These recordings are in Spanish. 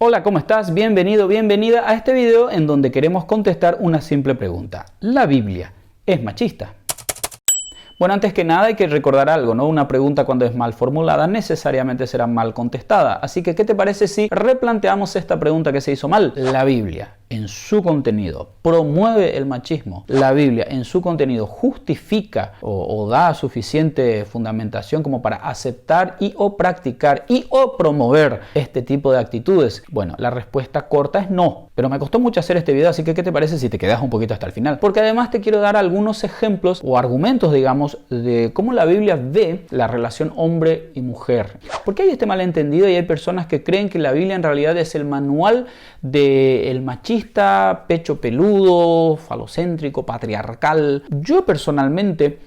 Hola, ¿cómo estás? Bienvenido, bienvenida a este video en donde queremos contestar una simple pregunta. ¿La Biblia es machista? Bueno, antes que nada hay que recordar algo, ¿no? Una pregunta cuando es mal formulada necesariamente será mal contestada. Así que, ¿qué te parece si replanteamos esta pregunta que se hizo mal? ¿La Biblia en su contenido promueve el machismo? ¿La Biblia en su contenido justifica o da suficiente fundamentación como para aceptar y o practicar y o promover este tipo de actitudes? Bueno, la respuesta corta es no. Pero me costó mucho hacer este video, así que ¿qué te parece si te quedas un poquito hasta el final? Porque además te quiero dar algunos ejemplos o argumentos, digamos, de cómo la Biblia ve la relación hombre y mujer. Porque hay este malentendido y hay personas que creen que la Biblia en realidad es el manual del machista, pecho peludo, falocéntrico, patriarcal. Yo personalmente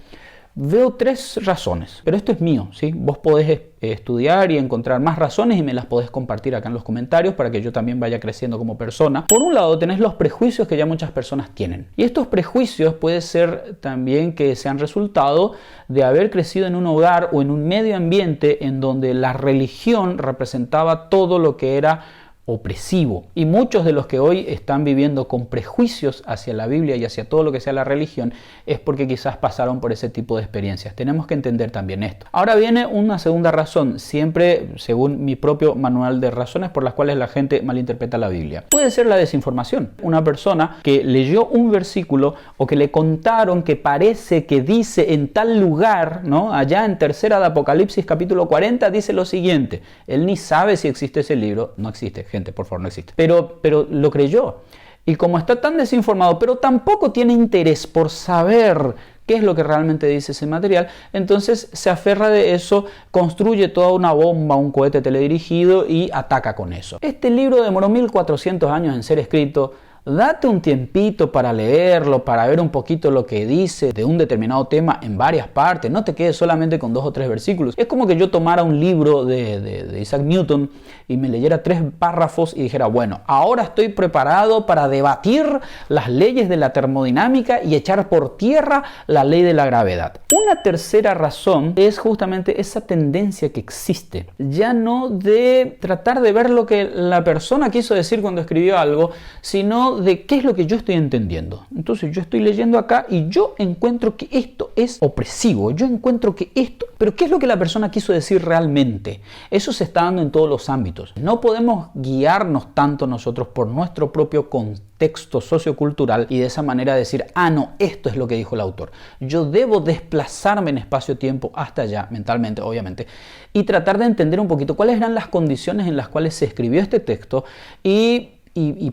veo tres razones, pero esto es mío, ¿sí? Vos podés estudiar y encontrar más razones y me las podés compartir acá en los comentarios para que yo también vaya creciendo como persona. Por un lado tenés los prejuicios que ya muchas personas tienen. Y estos prejuicios puede ser también que sean resultado de haber crecido en un hogar o en un medio ambiente en donde la religión representaba todo lo que era opresivo. Y muchos de los que hoy están viviendo con prejuicios hacia la Biblia y hacia todo lo que sea la religión es porque quizás pasaron por ese tipo de experiencias. Tenemos que entender también esto. Ahora viene una segunda razón, siempre según mi propio manual de razones por las cuales la gente malinterpreta la Biblia. Puede ser la desinformación. Una persona que leyó un versículo o que le contaron que parece que dice en tal lugar, ¿no? Allá en Tercera de Apocalipsis capítulo 40 dice lo siguiente. Él ni sabe si existe ese libro. No existe. Gente, por favor, no existe. Pero lo creyó. Y como está tan desinformado, pero tampoco tiene interés por saber qué es lo que realmente dice ese material, entonces se aferra de eso, construye toda una bomba, un cohete teledirigido y ataca con eso. Este libro demoró 1400 años en ser escrito. Date un tiempito para leerlo, para ver un poquito lo que dice de un determinado tema en varias partes. No te quedes solamente con 2 o 3 versículos. Es como que yo tomara un libro de Isaac Newton y me leyera 3 párrafos y dijera, bueno, ahora estoy preparado para debatir las leyes de la termodinámica y echar por tierra la ley de la gravedad. Una tercera razón es justamente esa tendencia que existe. Ya no de tratar de ver lo que la persona quiso decir cuando escribió algo, sino de qué es lo que yo estoy entendiendo. Entonces yo estoy leyendo acá y yo encuentro que esto es opresivo, yo encuentro que esto, pero ¿qué es lo que la persona quiso decir realmente? Eso se está dando en todos los ámbitos. No podemos guiarnos tanto nosotros por nuestro propio contexto sociocultural y de esa manera decir, ah no, esto es lo que dijo el autor. Yo debo desplazarme en espacio-tiempo hasta allá, mentalmente obviamente, y tratar de entender un poquito cuáles eran las condiciones en las cuales se escribió este texto y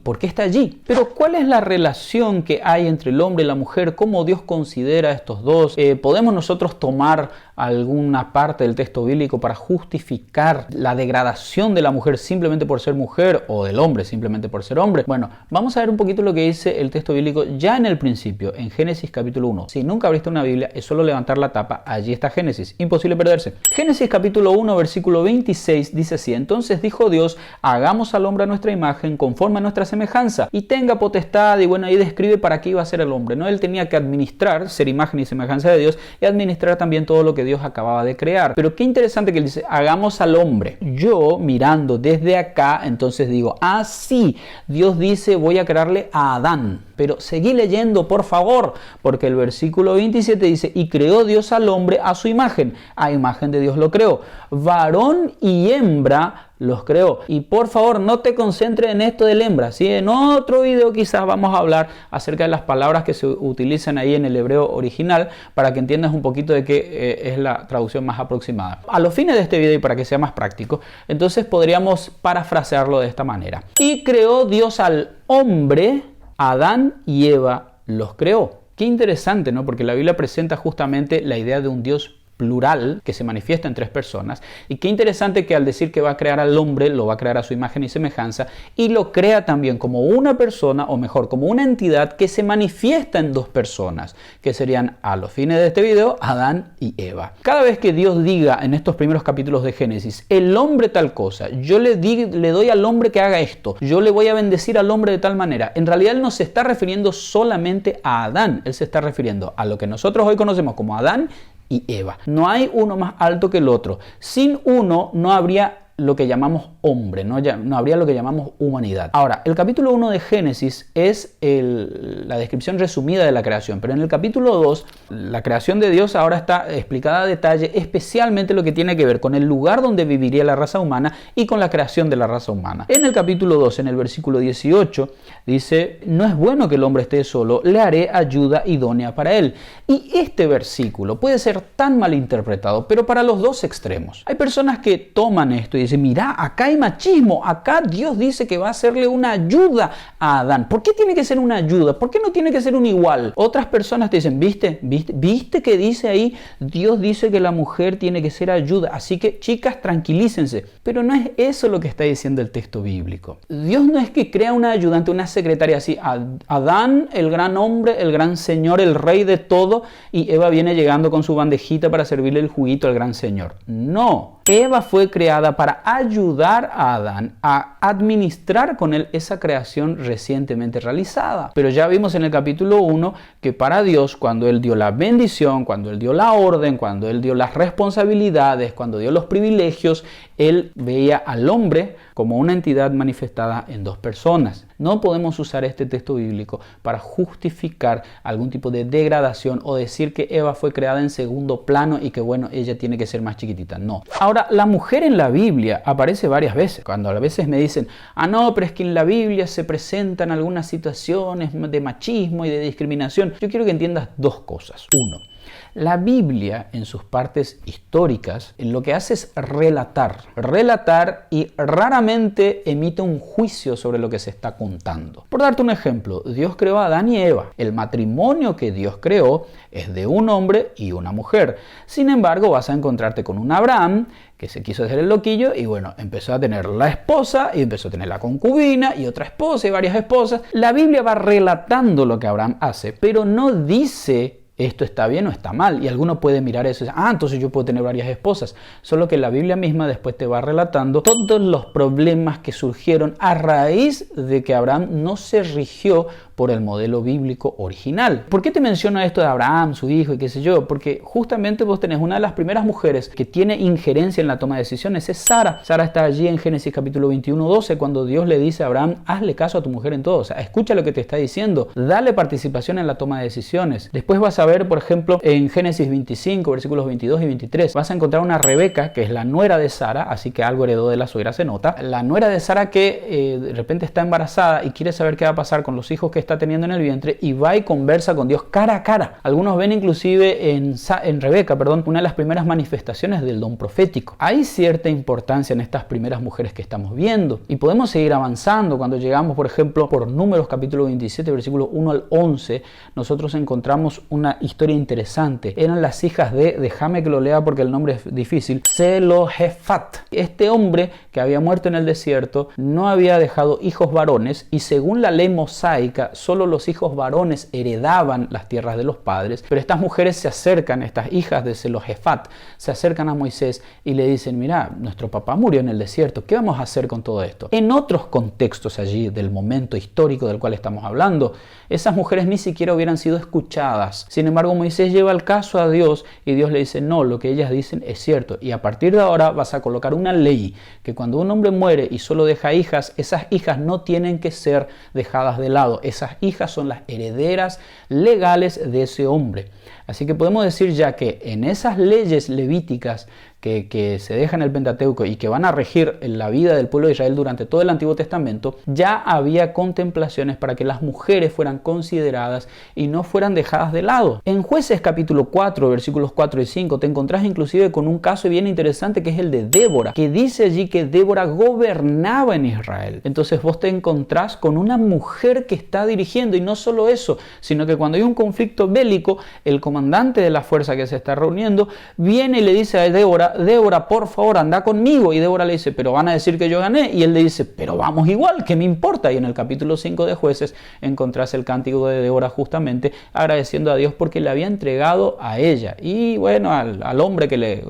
por qué está allí. Pero ¿cuál es la relación que hay entre el hombre y la mujer? ¿Cómo Dios considera a estos dos? ¿Podemos nosotros tomar alguna parte del texto bíblico para justificar la degradación de la mujer simplemente por ser mujer o del hombre simplemente por ser hombre? Bueno, vamos a ver un poquito lo que dice el texto bíblico ya en el principio, en Génesis capítulo 1. Si nunca abriste una Biblia, es solo levantar la tapa, allí está Génesis, imposible perderse. Génesis capítulo 1, versículo 26 dice así, entonces dijo Dios, hagamos al hombre a nuestra imagen, conforme a nuestra semejanza, y tenga potestad, y bueno, ahí describe para qué iba a ser el hombre, ¿no? Él tenía que administrar, ser imagen y semejanza de Dios, y administrar también todo lo que Dios acababa de crear. Pero qué interesante que él dice, hagamos al hombre. Yo, mirando desde acá, entonces digo, ah, sí, Dios dice, voy a crearle a Adán. Pero seguí leyendo, por favor, porque el versículo 27 dice, y creó Dios al hombre a su imagen. A imagen de Dios lo creó. Varón y hembra los creó. Y por favor, no te concentres en esto del hembra, ¿sí? En otro video quizás vamos a hablar acerca de las palabras que se utilizan ahí en el hebreo original para que entiendas un poquito de qué es la traducción más aproximada. A los fines de este video y para que sea más práctico, entonces podríamos parafrasearlo de esta manera. Y creó Dios al hombre, Adán y Eva los creó. Qué interesante, ¿no? Porque la Biblia presenta justamente la idea de un Dios plural que se manifiesta en 3 personas, y qué interesante que al decir que va a crear al hombre, lo va a crear a su imagen y semejanza, y lo crea también como una persona, o mejor, como una entidad que se manifiesta en 2 personas, que serían, a los fines de este video, Adán y Eva. Cada vez que Dios diga en estos primeros capítulos de Génesis, el hombre tal cosa, yo le doy al hombre que haga esto, yo le voy a bendecir al hombre de tal manera, en realidad él no se está refiriendo solamente a Adán, él se está refiriendo a lo que nosotros hoy conocemos como Adán y Eva. No hay uno más alto que el otro. Sin uno no habría lo que llamamos hombre, no habría lo que llamamos humanidad. Ahora, el capítulo 1 de Génesis es la descripción resumida de la creación, pero en el capítulo 2, la creación de Dios ahora está explicada a detalle, especialmente lo que tiene que ver con el lugar donde viviría la raza humana y con la creación de la raza humana. En el capítulo 2, en el versículo 18, dice: no es bueno que el hombre esté solo, le haré ayuda idónea para él. Y este versículo puede ser tan mal interpretado, pero para los dos extremos. Hay personas que toman esto y dicen: mira, acá hay machismo, acá Dios dice que va a hacerle una ayuda a Adán. ¿Por qué tiene que ser una ayuda? ¿Por qué no tiene que ser un igual? Otras personas te dicen: ¿Viste que dice ahí? Dios dice que la mujer tiene que ser ayuda. Así que, chicas, tranquilícense. Pero no es eso lo que está diciendo el texto bíblico. Dios no es que crea una ayudante, una secretaria así. Adán, el gran hombre, el gran señor, el rey de todo, y Eva viene llegando con su bandejita para servirle el juguito al gran señor. No. Eva fue creada para ayudar a Adán a administrar con él esa creación recientemente realizada. Pero ya vimos en el capítulo 1 que para Dios, cuando Él dio la bendición, cuando Él dio la orden, cuando Él dio las responsabilidades, cuando dio los privilegios, Él veía al hombre como una entidad manifestada en dos personas. No podemos usar este texto bíblico para justificar algún tipo de degradación o decir que Eva fue creada en segundo plano y que bueno, ella tiene que ser más chiquitita. No. Ahora, la mujer en la Biblia aparece varias veces. Cuando a veces me dicen: no, pero es que en la Biblia se presentan algunas situaciones de machismo y de discriminación. Yo quiero que entiendas dos cosas. Uno, la Biblia, en sus partes históricas, lo que hace es relatar y raramente emite un juicio sobre lo que se está contando. Por darte un ejemplo, Dios creó a Adán y Eva. El matrimonio que Dios creó es de un hombre y una mujer. Sin embargo, vas a encontrarte con un Abraham que se quiso hacer el loquillo y bueno, empezó a tener la esposa y empezó a tener la concubina y otra esposa y varias esposas. La Biblia va relatando lo que Abraham hace, pero no dice esto está bien o está mal. Y alguno puede mirar eso y decir: entonces yo puedo tener varias esposas. Solo que la Biblia misma después te va relatando todos los problemas que surgieron a raíz de que Abraham no se rigió por el modelo bíblico original. ¿Por qué te menciono esto de Abraham, su hijo y qué sé yo? Porque justamente vos tenés una de las primeras mujeres que tiene injerencia en la toma de decisiones, es Sara. Sara está allí en Génesis capítulo 21, 12, cuando Dios le dice a Abraham: hazle caso a tu mujer en todo. O sea, escucha lo que te está diciendo, dale participación en la toma de decisiones. Después vas a ver, por ejemplo, en Génesis 25, versículos 22 y 23, vas a encontrar una Rebeca, que es la nuera de Sara, así que algo heredó de la suegra, se nota. La nuera de Sara que de repente está embarazada y quiere saber qué va a pasar con los hijos que está teniendo en el vientre, y va y conversa con Dios cara a cara. Algunos ven inclusive en Rebeca, una de las primeras manifestaciones del don profético. Hay cierta importancia en estas primeras mujeres que estamos viendo y podemos seguir avanzando. Cuando llegamos, por ejemplo, por Números capítulo 27, versículo 1 al 11, nosotros encontramos una historia interesante. Eran las hijas déjame que lo lea porque el nombre es difícil, Zelofehad. Este hombre que había muerto en el desierto no había dejado hijos varones, y según la ley mosaica solo los hijos varones heredaban las tierras de los padres. Pero estas mujeres se acercan, estas hijas de Zelofehad, se acercan a Moisés y le dicen: mira, nuestro papá murió en el desierto, ¿qué vamos a hacer con todo esto? En otros contextos allí del momento histórico del cual estamos hablando, esas mujeres ni siquiera hubieran sido escuchadas. Sin embargo, Moisés lleva el caso a Dios y Dios le dice: no, lo que ellas dicen es cierto, y a partir de ahora vas a colocar una ley que cuando un hombre muere y solo deja hijas, esas hijas no tienen que ser dejadas de lado. Esas hijas son las herederas legales de ese hombre. Así que podemos decir ya que en esas leyes levíticas que se dejan en el Pentateuco y que van a regir en la vida del pueblo de Israel durante todo el Antiguo Testamento, ya había contemplaciones para que las mujeres fueran consideradas y no fueran dejadas de lado. En Jueces capítulo 4, versículos 4 y 5, te encontrás inclusive con un caso bien interesante que es el de Débora, que dice allí que Débora gobernaba en Israel. Entonces vos te encontrás con una mujer que está dirigiendo, y no solo eso, sino que cuando hay un conflicto bélico, el comandante de la fuerza que se está reuniendo viene y le dice a Débora: Débora, por favor, anda conmigo. Y Débora le dice: pero van a decir que yo gané. Y él le dice: pero vamos igual, ¿qué me importa? Y en el capítulo 5 de Jueces encontrás el cántico de Débora justamente agradeciendo a Dios porque le había entregado a ella. Y bueno, al hombre que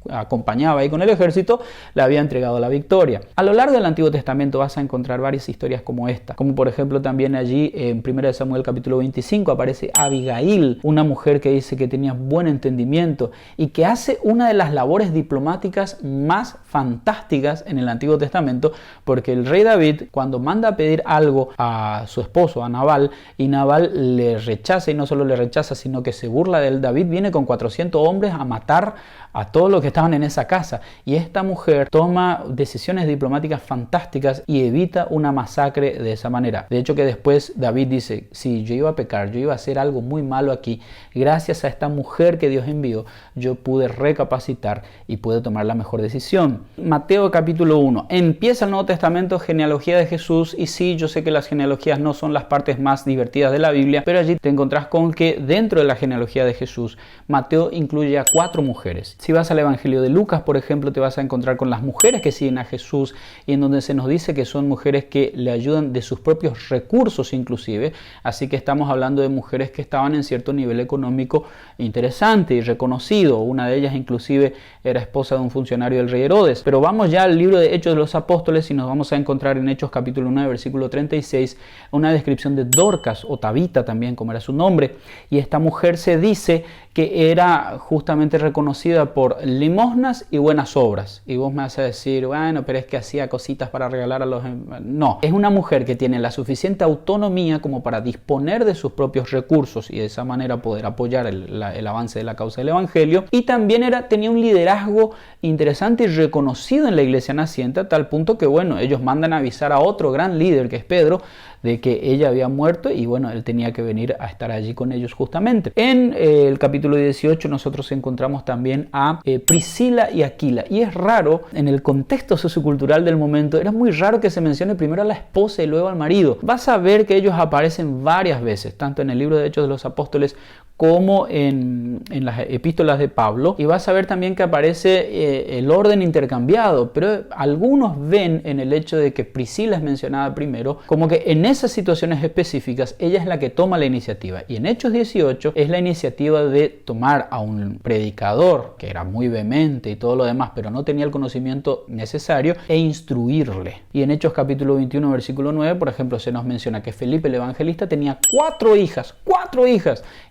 acompañaba ahí con el ejército, le había entregado la victoria. A lo largo del Antiguo Testamento vas a encontrar varias historias como esta, como por ejemplo también allí en 1 Samuel capítulo 25 aparece Abigail, una mujer que dice que tenía buen entendimiento y que hace una de las labores diplomáticas más fantásticas en el Antiguo Testamento, porque el rey David, cuando manda a pedir algo a su esposo, a Nabal, y Nabal le rechaza, y no solo le rechaza, sino que se burla de él, David viene con 400 hombres a matar a todos los que estaban en esa casa, y esta mujer toma decisiones diplomáticas fantásticas y evita una masacre de esa manera. De hecho que después David dice, si yo iba a pecar, yo iba a hacer algo muy malo aquí, gracias a esta mujer que Dios envió, yo pude recapacitar y pude tomar la mejor decisión. Mateo capítulo 1, empieza el Nuevo Testamento, genealogía de Jesús, y sí, yo sé que las genealogías no son las partes más divertidas de la Biblia, pero allí te encontrás con que dentro de la genealogía de Jesús, Mateo incluye a 4 mujeres. Si vas al Evangelio de Lucas, por ejemplo, te vas a encontrar con las mujeres que siguen a Jesús y en donde se nos dice que son mujeres que le ayudan de sus propios recursos inclusive, así que estamos hablando de mujeres que estaban en cierto nivel económico interesante y reconocido. Una de ellas inclusive era esposa de un funcionario del rey Herodes. Pero vamos ya al libro de Hechos de los Apóstoles y nos vamos a encontrar en Hechos capítulo 9 versículo 36 una descripción de Dorcas o Tabita también como era su nombre, y esta mujer se dice que era justamente reconocida por limosnas y buenas obras. Y vos me vas a decir, bueno, pero es que hacía cositas para regalar a los... No, es una mujer que tiene la suficiente autonomía como para disponer de sus propios recursos y de esa manera poder apoyar el avance de la causa del Evangelio. Y también tenía un liderazgo interesante y reconocido en la iglesia naciente, a tal punto que, bueno, ellos mandan a avisar a otro gran líder que es Pedro, de que ella había muerto y bueno, él tenía que venir a estar allí con ellos justamente. En el capítulo 18 nosotros encontramos también a Priscila y Aquila, y es raro, en el contexto sociocultural del momento, era muy raro que se mencione primero a la esposa y luego al marido. Vas a ver que ellos aparecen varias veces, tanto en el libro de Hechos de los Apóstoles como en las epístolas de Pablo, y vas a ver también que aparece el orden intercambiado, pero algunos ven en el hecho de que Priscila es mencionada primero, como que en esas situaciones específicas ella es la que toma la iniciativa, y en Hechos 18 es la iniciativa de tomar a un predicador que era muy vehemente y todo lo demás, pero no tenía el conocimiento necesario, e instruirle. Y en Hechos capítulo 21 versículo 9, por ejemplo, se nos menciona que Felipe el evangelista tenía 4 hijas,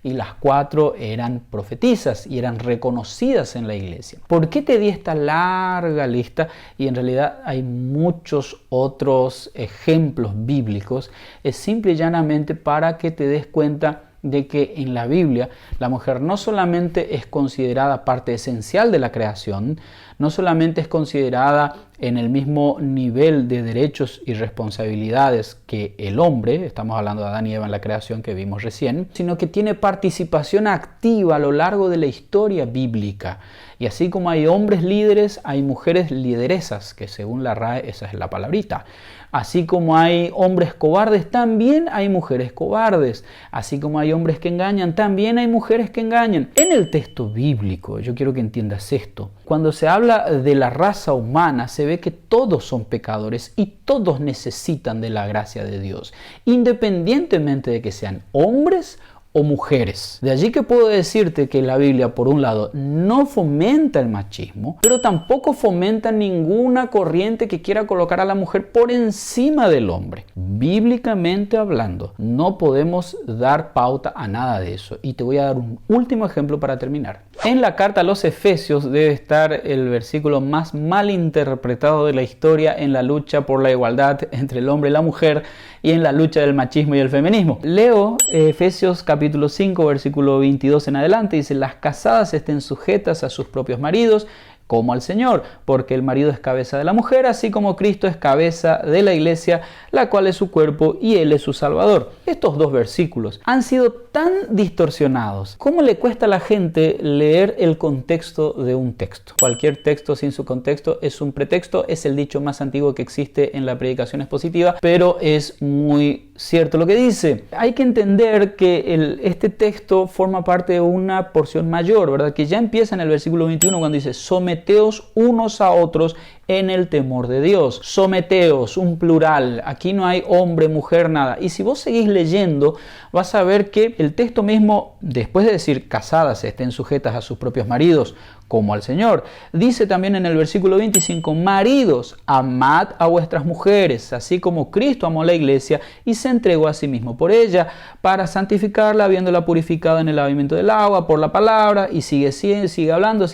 y las 4 eran profetisas y eran reconocidas en la iglesia. ¿Por qué te di esta larga lista? Y en realidad hay muchos otros ejemplos bíblicos. Es simple y llanamente para que te des cuenta de que en la Biblia la mujer no solamente es considerada parte esencial de la creación, no solamente es considerada en el mismo nivel de derechos y responsabilidades que el hombre, estamos hablando de Adán y Eva en la creación que vimos recién, sino que tiene participación activa a lo largo de la historia bíblica. Y así como hay hombres líderes, hay mujeres lideresas, que según la RAE esa es la palabrita. Así como hay hombres cobardes, también hay mujeres cobardes. Así como hay hombres que engañan, también hay mujeres que engañan. En el texto bíblico, yo quiero que entiendas esto, cuando se habla de la raza humana, se ve que todos son pecadores y todos necesitan de la gracia de Dios, independientemente de que sean hombres o mujeres. De allí que puedo decirte que la Biblia, por un lado, no fomenta el machismo, pero tampoco fomenta ninguna corriente que quiera colocar a la mujer por encima del hombre. Bíblicamente hablando, no podemos dar pauta a nada de eso. Y te voy a dar un último ejemplo para terminar. En la carta a los Efesios debe estar el versículo más mal interpretado de la historia en la lucha por la igualdad entre el hombre y la mujer y en la lucha del machismo y el feminismo. Leo Efesios capítulo 5, versículo 22 en adelante, dice: las casadas estén sujetas a sus propios maridos, como al Señor, porque el marido es cabeza de la mujer, así como Cristo es cabeza de la iglesia, la cual es su cuerpo y Él es su Salvador. Estos dos versículos han sido tan distorsionados. ¿Cómo le cuesta a la gente leer el contexto de un texto? Cualquier texto sin su contexto es un pretexto, es el dicho más antiguo que existe en la predicación expositiva, pero es muy cierto lo que dice. Hay que entender que este texto forma parte de una porción mayor, ¿verdad? Que ya empieza en el versículo 21 cuando dice: someteos unos a otros en el temor de Dios. Someteos, un plural. Aquí no hay hombre, mujer, nada. Y si vos seguís leyendo, vas a ver que el texto mismo, después de decir casadas estén sujetas a sus propios maridos, como al Señor. Dice también en el versículo 25, maridos, amad a vuestras mujeres, así como Cristo amó a la iglesia y se entregó a sí mismo por ella, para santificarla, habiéndola purificado en el lavamiento del agua, por la palabra, y sigue hablando.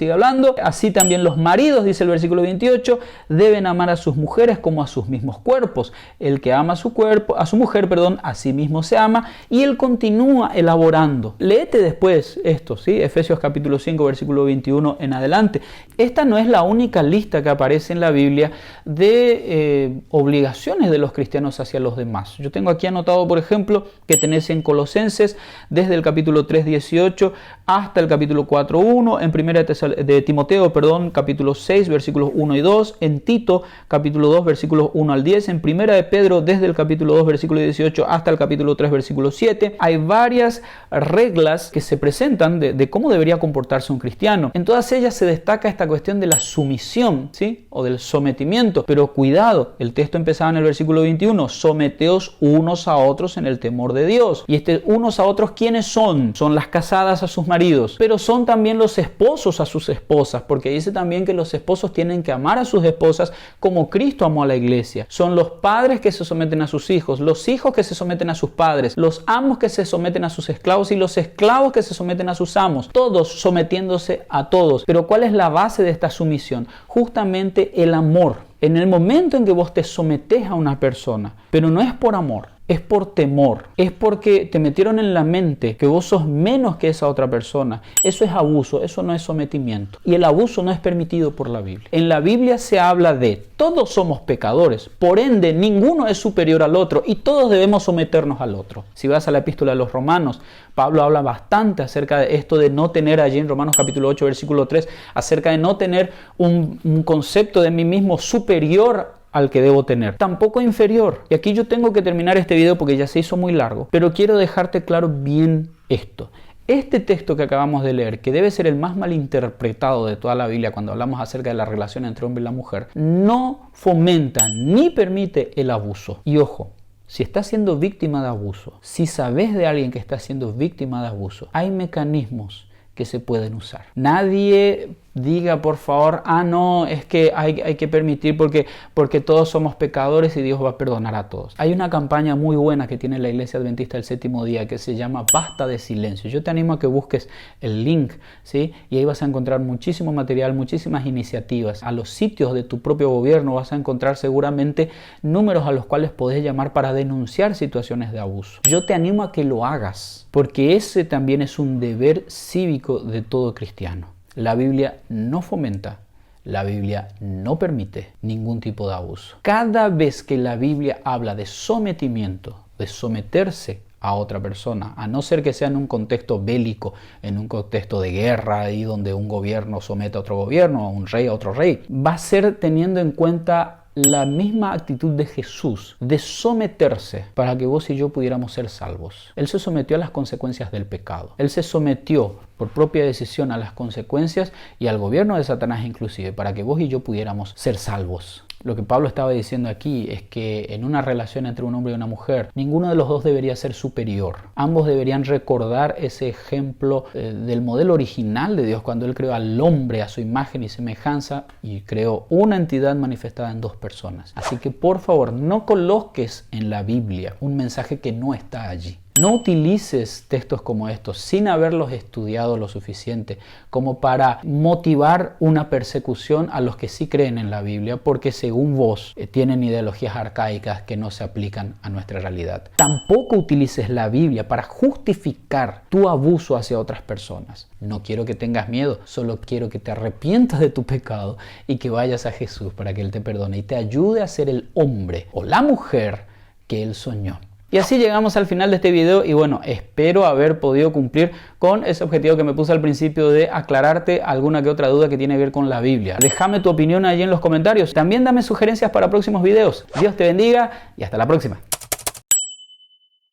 Así también los maridos, dice el versículo 28, deben amar a sus mujeres como a sus mismos cuerpos. El que ama a su mujer, a sí mismo se ama, y él continúa elaborando. Léete después esto, ¿sí? Efesios capítulo 5, versículo 21 en adelante. Esta no es la única lista que aparece en la Biblia de obligaciones de los cristianos hacia los demás. Yo tengo aquí anotado, por ejemplo, que tenés en Colosenses desde el capítulo 3, 18 hasta el capítulo 4, 1, en primera de Timoteo, capítulo 6, versículos 1 y 2, en Tito, capítulo 2, versículos 1 al 10, en primera de Pedro, desde el capítulo 2, versículo 18 hasta el capítulo 3, versículo 7. Hay varias reglas que se presentan de cómo debería comportarse un cristiano. En todas ellas se destaca esta cuestión de la sumisión, ¿sí? O del sometimiento. Pero cuidado, el texto empezaba en el versículo 21, someteos unos a otros en el temor de Dios. Y unos a otros, ¿quiénes son? Son las casadas a sus maridos, pero son también los esposos a sus esposas, porque dice también que los esposos tienen que amar a sus esposas como Cristo amó a la iglesia. Son los padres que se someten a sus hijos, los hijos que se someten a sus padres, los amos que se someten a sus esclavos y los esclavos que se someten a sus amos, todos sometiéndose a todos. Pero ¿cuál es la base de esta sumisión? Justamente el amor. En el momento en que vos te sometés a una persona, pero no es por amor, es por temor, es porque te metieron en la mente que vos sos menos que esa otra persona. Eso es abuso, eso no es sometimiento. Y el abuso no es permitido por la Biblia. En la Biblia se habla de todos somos pecadores, por ende ninguno es superior al otro y todos debemos someternos al otro. Si vas a la epístola de los Romanos, Pablo habla bastante acerca de esto de no tener allí en Romanos capítulo 8, versículo 3, acerca de no tener un concepto de mí mismo superior al que debo tener, tampoco inferior. Y aquí yo tengo que terminar este video porque ya se hizo muy largo, pero quiero dejarte claro bien esto. Este texto que acabamos de leer, que debe ser el más malinterpretado de toda la Biblia cuando hablamos acerca de la relación entre hombre y la mujer, no fomenta ni permite el abuso. Y ojo, si estás siendo víctima de abuso, si sabes de alguien que está siendo víctima de abuso, hay mecanismos que se pueden usar. Nadie diga, por favor, no, es que hay que permitir porque todos somos pecadores y Dios va a perdonar a todos. Hay una campaña muy buena que tiene la Iglesia Adventista del Séptimo Día que se llama Basta de Silencio. Yo te animo a que busques el link, ¿sí? Y ahí vas a encontrar muchísimo material, muchísimas iniciativas. A los sitios de tu propio gobierno vas a encontrar seguramente números a los cuales podés llamar para denunciar situaciones de abuso. Yo te animo a que lo hagas, porque ese también es un deber cívico de todo cristiano. La Biblia no fomenta, la Biblia no permite ningún tipo de abuso. Cada vez que la Biblia habla de sometimiento, de someterse a otra persona, a no ser que sea en un contexto bélico, en un contexto de guerra, ahí donde un gobierno somete a otro gobierno, a un rey a otro rey, va a ser teniendo en cuenta la misma actitud de Jesús, de someterse para que vos y yo pudiéramos ser salvos. Él se sometió a las consecuencias del pecado. Él se sometió por propia decisión a las consecuencias y al gobierno de Satanás inclusive, para que vos y yo pudiéramos ser salvos. Lo que Pablo estaba diciendo aquí es que en una relación entre un hombre y una mujer, ninguno de los dos debería ser superior. Ambos deberían recordar ese ejemplo del modelo original de Dios, cuando Él creó al hombre a su imagen y semejanza y creó una entidad manifestada en dos personas. Así que por favor, no coloques en la Biblia un mensaje que no está allí. No utilices textos como estos sin haberlos estudiado lo suficiente como para motivar una persecución a los que sí creen en la Biblia, porque según vos tienen ideologías arcaicas que no se aplican a nuestra realidad. Tampoco utilices la Biblia para justificar tu abuso hacia otras personas. No quiero que tengas miedo, solo quiero que te arrepientas de tu pecado y que vayas a Jesús para que Él te perdone y te ayude a ser el hombre o la mujer que Él soñó. Y así llegamos al final de este video y bueno, espero haber podido cumplir con ese objetivo que me puse al principio de aclararte alguna que otra duda que tiene que ver con la Biblia. Déjame tu opinión allí en los comentarios. También dame sugerencias para próximos videos. Dios te bendiga y hasta la próxima.